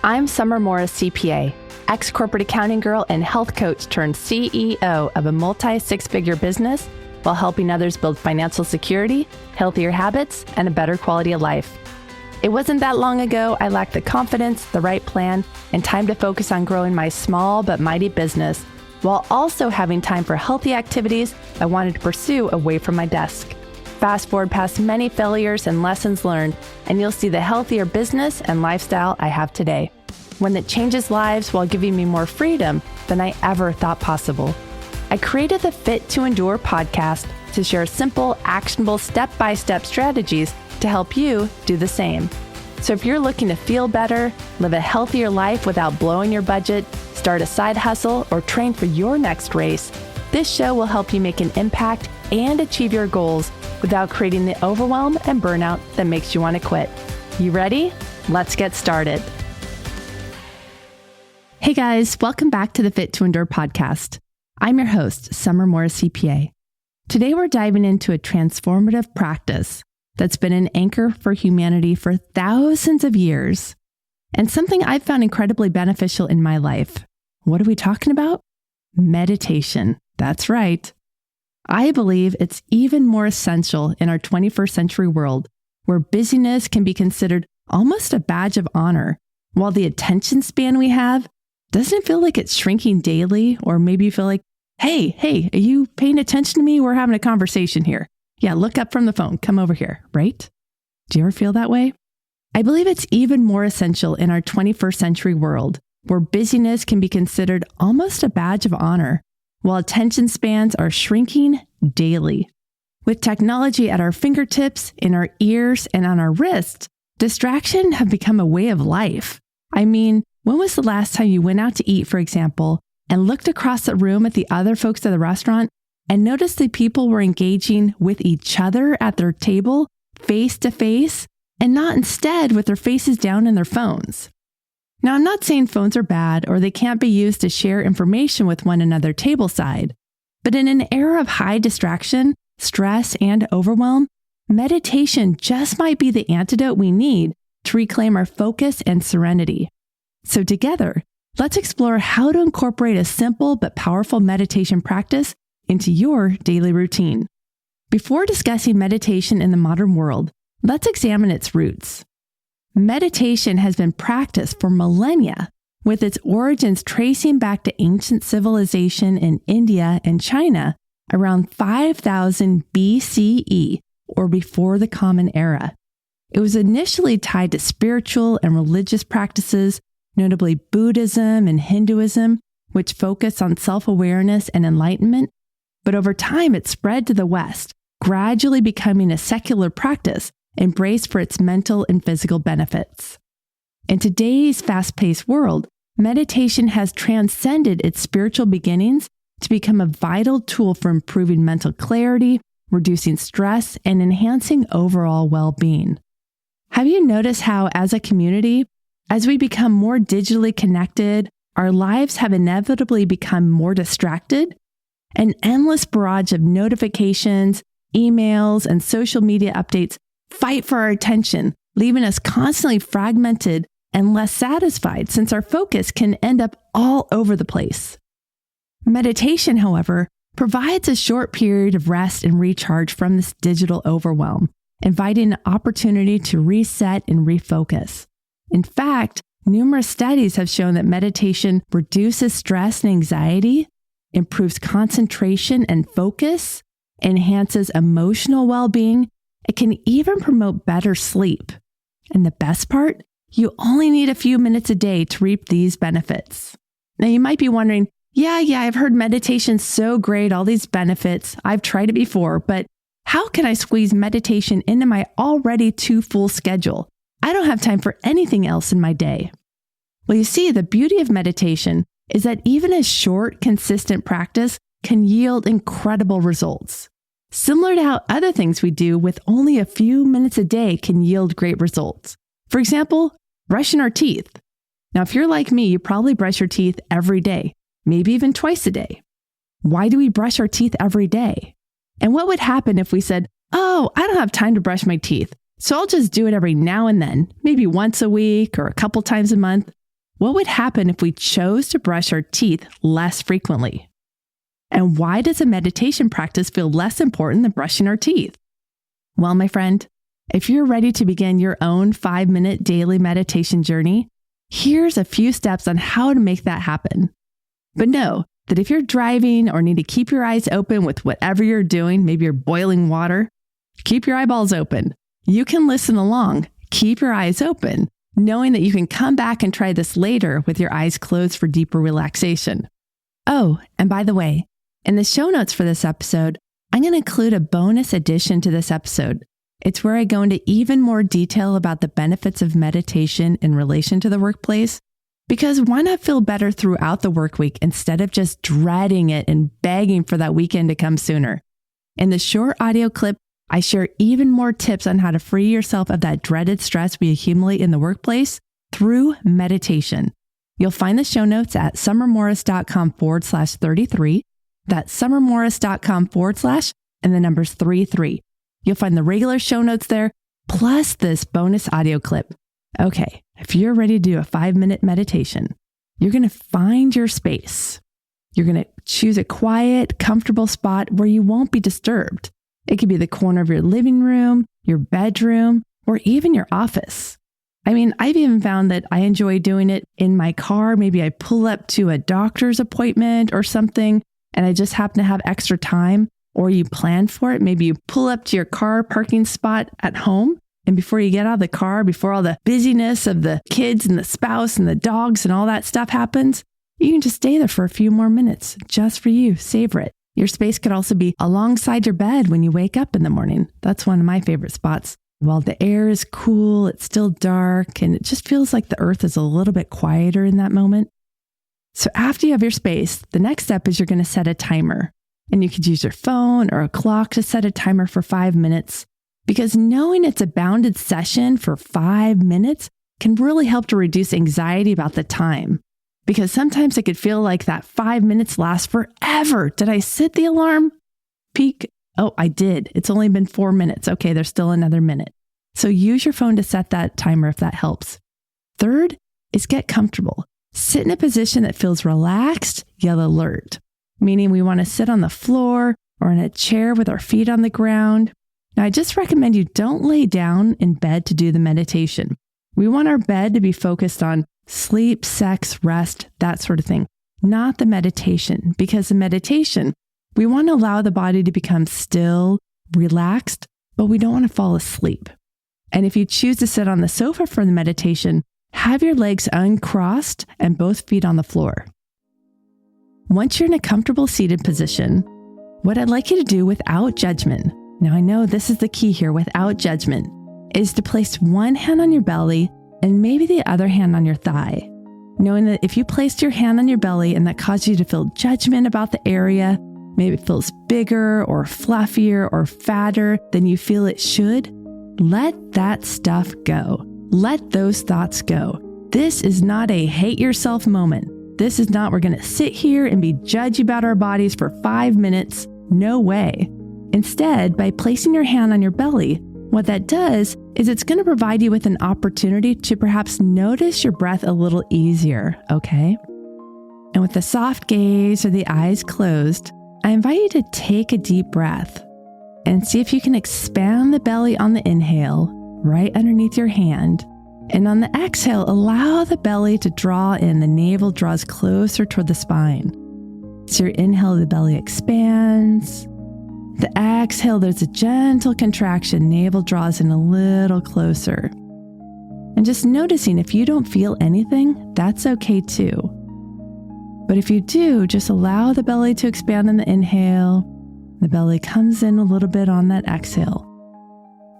I'm Summer Morris, CPA, ex-corporate accounting girl and health coach turned CEO of a multi-six-figure business while helping others build financial security, healthier habits, and a better quality of life. It wasn't that long ago I lacked the confidence, the right plan, and time to focus on growing my small but mighty business, while also having time for healthy activities I wanted to pursue away from my desk. Fast forward past many failures and lessons learned, and you'll see the healthier business and lifestyle I have today. One that changes lives while giving me more freedom than I ever thought possible. I created the Fit to Endure podcast to share simple, actionable, step-by-step strategies to help you do the same. So if you're looking to feel better, live a healthier life without blowing your budget, start a side hustle, or train for your next race, this show will help you make an impact and achieve your goals without creating the overwhelm and burnout that makes you want to quit. You ready? Let's get started. Hey guys, welcome back to the Fit to Endure podcast. I'm your host, Summer Morris, CPA. Today we're diving into a transformative practice that's been an anchor for humanity for thousands of years, and something I've found incredibly beneficial in my life. What are we talking about? Meditation. That's right. I believe it's even more essential in our 21st century world, where busyness can be considered almost a badge of honor, while the attention span we have doesn't feel like it's shrinking daily, or maybe you feel like, hey, are you paying attention to me? We're having a conversation here. Yeah, look up from the phone. Come over here, right? Do you ever feel that way? I believe it's even more essential in our 21st century world, where busyness can be considered almost a badge of honor, while attention spans are shrinking daily. With technology at our fingertips, in our ears, and on our wrists, distraction have become a way of life. I mean, when was the last time you went out to eat, for example, and looked across the room at the other folks at the restaurant and noticed that people were engaging with each other at their table, face to face, and not instead with their faces down in their phones? Now, I'm not saying phones are bad or they can't be used to share information with one another tableside, but in an era of high distraction, stress, and overwhelm, meditation just might be the antidote we need to reclaim our focus and serenity. So together, let's explore how to incorporate a simple but powerful meditation practice into your daily routine. Before discussing meditation in the modern world, let's examine its roots. Meditation has been practiced for millennia, with its origins tracing back to ancient civilization in India and China around 5000 BCE, or before the Common Era. It was initially tied to spiritual and religious practices, notably Buddhism and Hinduism, which focus on self-awareness and enlightenment, but over time it spread to the West, gradually becoming a secular practice embraced for its mental and physical benefits. In today's fast-paced world, meditation has transcended its spiritual beginnings to become a vital tool for improving mental clarity, reducing stress, and enhancing overall well-being. Have you noticed how, as a community, as we become more digitally connected, our lives have inevitably become more distracted? An endless barrage of notifications, emails, and social media updates fight for our attention, leaving us constantly fragmented and less satisfied since our focus can end up all over the place. Meditation, however, provides a short period of rest and recharge from this digital overwhelm, inviting an opportunity to reset and refocus. In fact, numerous studies have shown that meditation reduces stress and anxiety, improves concentration and focus, enhances emotional well-being. It can even promote better sleep. And the best part? You only need a few minutes a day to reap these benefits. Now you might be wondering, yeah, I've heard meditation's so great, all these benefits. I've tried it before, but how can I squeeze meditation into my already too full schedule? I don't have time for anything else in my day. Well, you see, the beauty of meditation is that even a short, consistent practice can yield incredible results. Similar to how other things we do with only a few minutes a day can yield great results. For example, brushing our teeth. Now, if you're like me, you probably brush your teeth every day, maybe even twice a day. Why do we brush our teeth every day? And what would happen if we said, oh, I don't have time to brush my teeth, so I'll just do it every now and then, maybe once a week or a couple times a month. what would happen if we chose to brush our teeth less frequently? And why does a meditation practice feel less important than brushing our teeth? Well, my friend, if you're ready to begin your own 5-minute daily meditation journey, here's a few steps on how to make that happen. But know that if you're driving or need to keep your eyes open with whatever you're doing, maybe you're boiling water, keep your eyeballs open. You can listen along, keep your eyes open, knowing that you can come back and try this later with your eyes closed for deeper relaxation. Oh, and by the way, in the show notes for this episode, I'm going to include a bonus addition to this episode. It's where I go into even more detail about the benefits of meditation in relation to the workplace. Because why not feel better throughout the work week instead of just dreading it and begging for that weekend to come sooner? In the short audio clip, I share even more tips on how to free yourself of that dreaded stress we accumulate in the workplace through meditation. You'll find the show notes at summermorris.com/33. That's summermorris.com/ and the numbers 33. You'll find the regular show notes there, plus this bonus audio clip. Okay, if you're ready to do a 5-minute meditation, you're going to find your space. You're going to choose a quiet, comfortable spot where you won't be disturbed. It could be the corner of your living room, your bedroom, or even your office. I mean, I've even found that I enjoy doing it in my car. Maybe I pull up to a doctor's appointment or something, and I just happen to have extra time, or you plan for it. Maybe you pull up to your car parking spot at home, and before you get out of the car, before all the busyness of the kids and the spouse and the dogs and all that stuff happens, you can just stay there for a few more minutes just for you. Savor it. Your space could also be alongside your bed when you wake up in the morning. That's one of my favorite spots. While the air is cool, it's still dark, and it just feels like the earth is a little bit quieter in that moment. So after you have your space, the next step is you're going to set a timer. And you could use your phone or a clock to set a timer for 5 minutes. Because knowing it's a bounded session for 5 minutes can really help to reduce anxiety about the time. Because sometimes it could feel like that 5 minutes lasts forever. Did I set the alarm? Peek. Oh, I did. It's only been 4 minutes. Okay, there's still another minute. So use your phone to set that timer if that helps. Third is get comfortable. Sit in a position that feels relaxed yet alert. Meaning we want to sit on the floor or in a chair with our feet on the ground. Now, I just recommend you don't lay down in bed to do the meditation. We want our bed to be focused on sleep, sex, rest, that sort of thing, not the meditation. Because the meditation, we want to allow the body to become still, relaxed, but we don't want to fall asleep. And if you choose to sit on the sofa for the meditation, have your legs uncrossed and both feet on the floor. Once you're in a comfortable seated position, what I'd like you to do without judgment, now I know this is the key here, without judgment, is to place one hand on your belly and maybe the other hand on your thigh. Knowing that if you placed your hand on your belly and that caused you to feel judgment about the area, maybe it feels bigger or fluffier or fatter than you feel it should, let that stuff go. Let those thoughts go. This is not a hate yourself moment. This is not, we're going to sit here and be judgy about our bodies for 5 minutes. No way. Instead, by placing your hand on your belly, what that does is it's going to provide you with an opportunity to perhaps notice your breath a little easier, okay? And with the soft gaze or the eyes closed, I invite you to take a deep breath and see if you can expand the belly on the inhale right underneath your hand. And on the exhale, allow the belly to draw in. The navel draws closer toward the spine. So your inhale, the belly expands. The exhale, there's a gentle contraction. Navel draws in a little closer. And just noticing if you don't feel anything, that's okay too. But if you do, just allow the belly to expand on the inhale. The belly comes in a little bit on that exhale.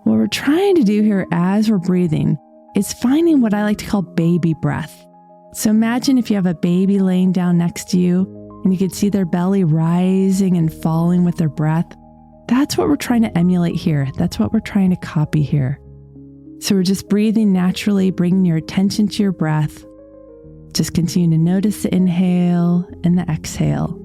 What we're trying to do here as we're breathing is finding what I like to call baby breath. So imagine if you have a baby laying down next to you and you can see their belly rising and falling with their breath. That's what we're trying to emulate here. That's what we're trying to copy here. So we're just breathing naturally, bringing your attention to your breath. Just continue to notice the inhale and the exhale.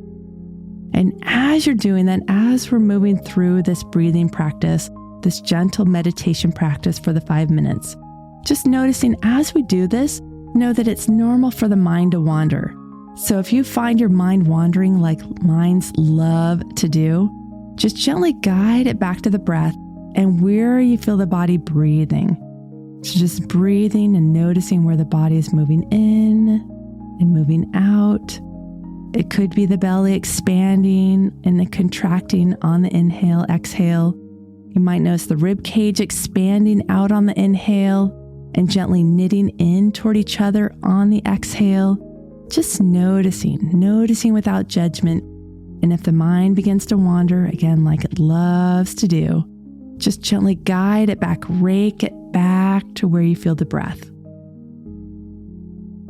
And as you're doing that, as we're moving through this breathing practice, this gentle meditation practice for the 5 minutes, just noticing as we do this, know that it's normal for the mind to wander. So if you find your mind wandering like minds love to do, just gently guide it back to the breath and where you feel the body breathing. So just breathing and noticing where the body is moving in and moving out. It could be the belly expanding and then contracting on the inhale, exhale. You might notice the rib cage expanding out on the inhale and gently knitting in toward each other on the exhale. Just noticing without judgment. And if the mind begins to wander, again, like it loves to do, just gently guide it back, rake it back to where you feel the breath.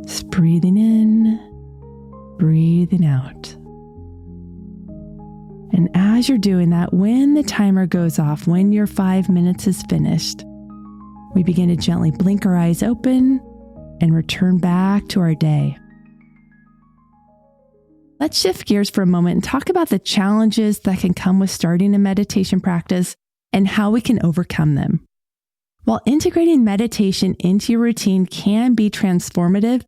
Just breathing in, breathing out. And as you're doing that, when the timer goes off, when your 5 minutes is finished, we begin to gently blink our eyes open and return back to our day. Let's shift gears for a moment and talk about the challenges that can come with starting a meditation practice and how we can overcome them. While integrating meditation into your routine can be transformative,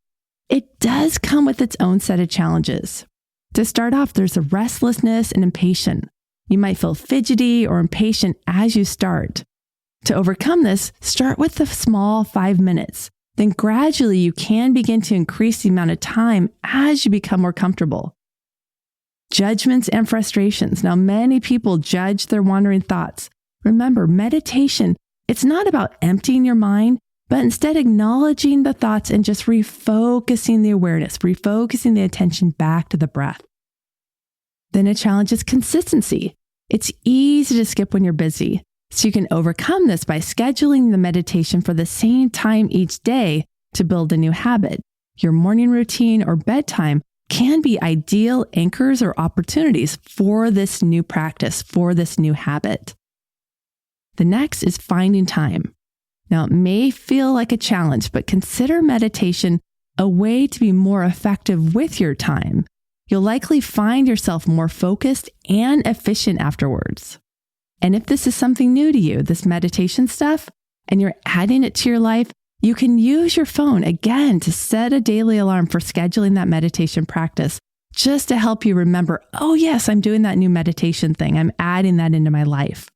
it does come with its own set of challenges. To start off, there's a restlessness and impatience. You might feel fidgety or impatient as you start. To overcome this, start with the small 5 minutes. Then gradually you can begin to increase the amount of time as you become more comfortable. Judgments and frustrations. Now, many people judge their wandering thoughts. Remember, meditation, it's not about emptying your mind, but instead acknowledging the thoughts and just refocusing the awareness, refocusing the attention back to the breath. Then a challenge is consistency. It's easy to skip when you're busy. So you can overcome this by scheduling the meditation for the same time each day to build a new habit. Your morning routine or bedtime can be ideal anchors or opportunities for this new practice, for this new habit. The next is finding time. Now, it may feel like a challenge, but consider meditation a way to be more effective with your time. You'll likely find yourself more focused and efficient afterwards. And if this is something new to you, this meditation stuff, and you're adding it to your life, you can use your phone again to set a daily alarm for scheduling that meditation practice, just to help you remember, oh yes, I'm doing that new meditation thing. I'm adding that into my life.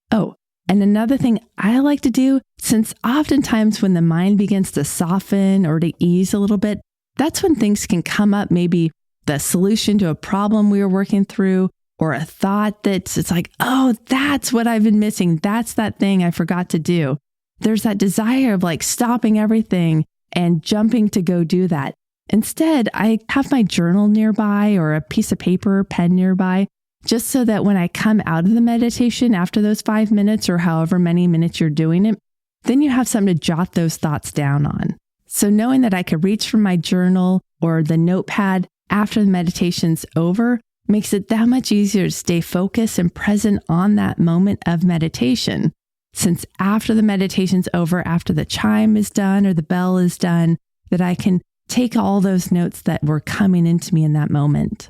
Oh, and another thing I like to do, since oftentimes when the mind begins to soften or to ease a little bit, that's when things can come up, maybe the solution to a problem we were working through, or a thought that's it's like, oh, that's what I've been missing. That's that thing I forgot to do. There's that desire of like stopping everything and jumping to go do that. Instead, I have my journal nearby or a piece of paper, pen nearby, just so that when I come out of the meditation after those 5 minutes or however many minutes you're doing it, then you have something to jot those thoughts down on. So knowing that I could reach for my journal or the notepad after the meditation's over makes it that much easier to stay focused and present on that moment of meditation. Since after the meditation's over, after the chime is done or the bell is done, that I can take all those notes that were coming into me in that moment.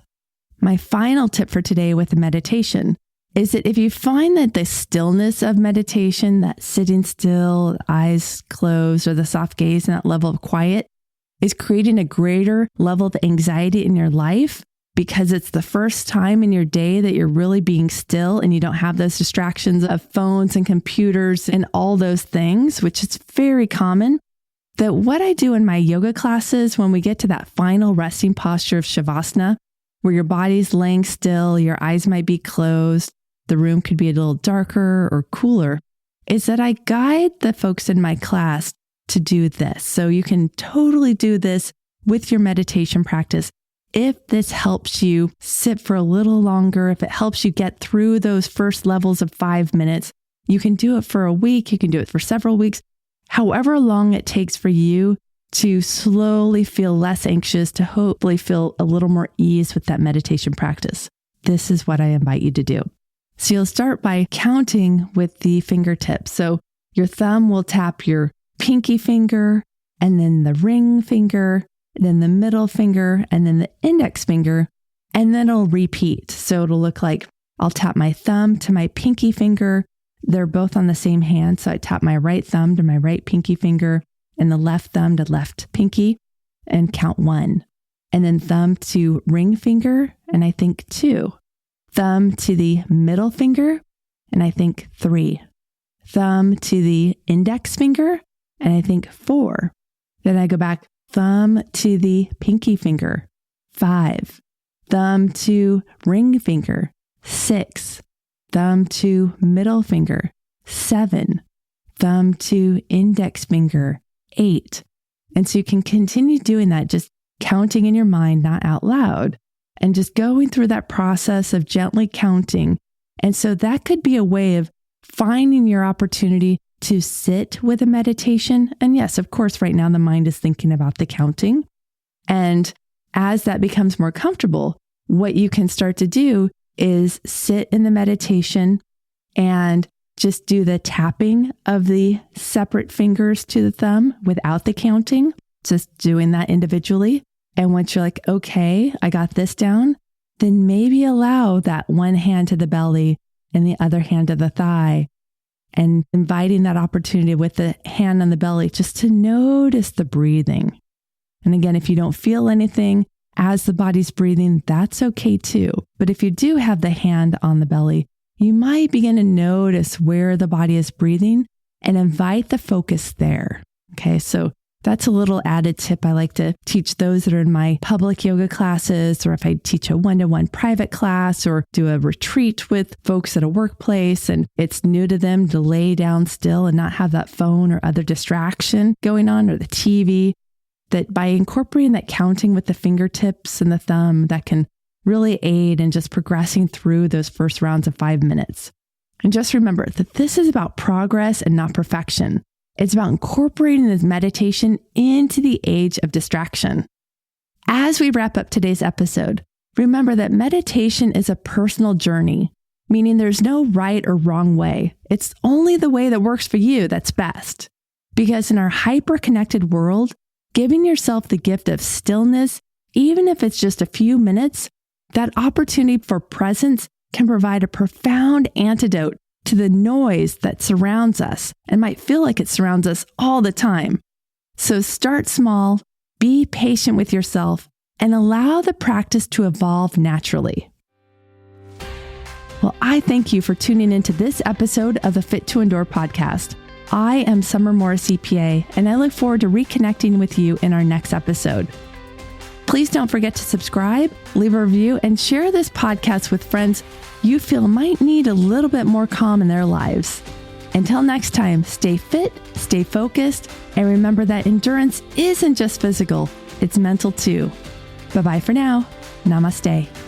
My final tip for today with the meditation is that if you find that the stillness of meditation, that sitting still, eyes closed, or the soft gaze and that level of quiet is creating a greater level of anxiety in your life, because it's the first time in your day that you're really being still and you don't have those distractions of phones and computers and all those things, which is very common, that what I do in my yoga classes, when we get to that final resting posture of Shavasana, where your body's laying still, your eyes might be closed, the room could be a little darker or cooler, is that I guide the folks in my class to do this. So you can totally do this with your meditation practice. If this helps you sit for a little longer, if it helps you get through those first levels of 5 minutes, you can do it for a week, you can do it for several weeks, however long it takes for you to slowly feel less anxious, to hopefully feel a little more ease with that meditation practice. This is what I invite you to do. So you'll start by counting with the fingertips. So your thumb will tap your pinky finger, and then the ring finger, then the middle finger, and then the index finger, and then it'll repeat. So it'll look like I'll tap my thumb to my pinky finger. They're both on the same hand. So I tap my right thumb to my right pinky finger, and the left thumb to left pinky and count 1. And then thumb to ring finger, and I think 2. Thumb to the middle finger, and I think 3. Thumb to the index finger, and I think 4. Then I go back, thumb to the pinky finger, 5. Thumb to ring finger, 6. Thumb to middle finger, 7. Thumb to index finger, 8. And so you can continue doing that, just counting in your mind, not out loud, and just going through that process of gently counting. And so that could be a way of finding your opportunity to sit with a meditation. And yes, of course, right now the mind is thinking about the counting. And as that becomes more comfortable, what you can start to do is sit in the meditation and just do the tapping of the separate fingers to the thumb without the counting, just doing that individually. And once you're like, okay, I got this down, then maybe allow that one hand to the belly and the other hand to the thigh, and inviting that opportunity with the hand on the belly just to notice the breathing. And again, if you don't feel anything as the body's breathing, that's okay too. But if you do have the hand on the belly, you might begin to notice where the body is breathing and invite the focus there. Okay, so that's a little added tip I like to teach those that are in my public yoga classes, or if I teach a one-to-one private class or do a retreat with folks at a workplace and it's new to them to lay down still and not have that phone or other distraction going on, or the TV, that by incorporating that counting with the fingertips and the thumb, that can really aid in just progressing through those first rounds of 5 minutes. And just remember that this is about progress and not perfection. It's about incorporating this meditation into the age of distraction. As we wrap up today's episode, remember that meditation is a personal journey, meaning there's no right or wrong way. It's only the way that works for you that's best. Because in our hyper-connected world, giving yourself the gift of stillness, even if it's just a few minutes, that opportunity for presence can provide a profound antidote to the noise that surrounds us and might feel like it surrounds us all the time. So start small, be patient with yourself, and allow the practice to evolve naturally. Well, I thank you for tuning into this episode of the Fit to Endure podcast. I am Summer Morris CPA, and I look forward to reconnecting with you in our next episode. Please don't forget to subscribe, leave a review, and share this podcast with friends you feel might need a little bit more calm in their lives. Until next time, stay fit, stay focused, and remember that endurance isn't just physical, it's mental too. Bye-bye for now. Namaste.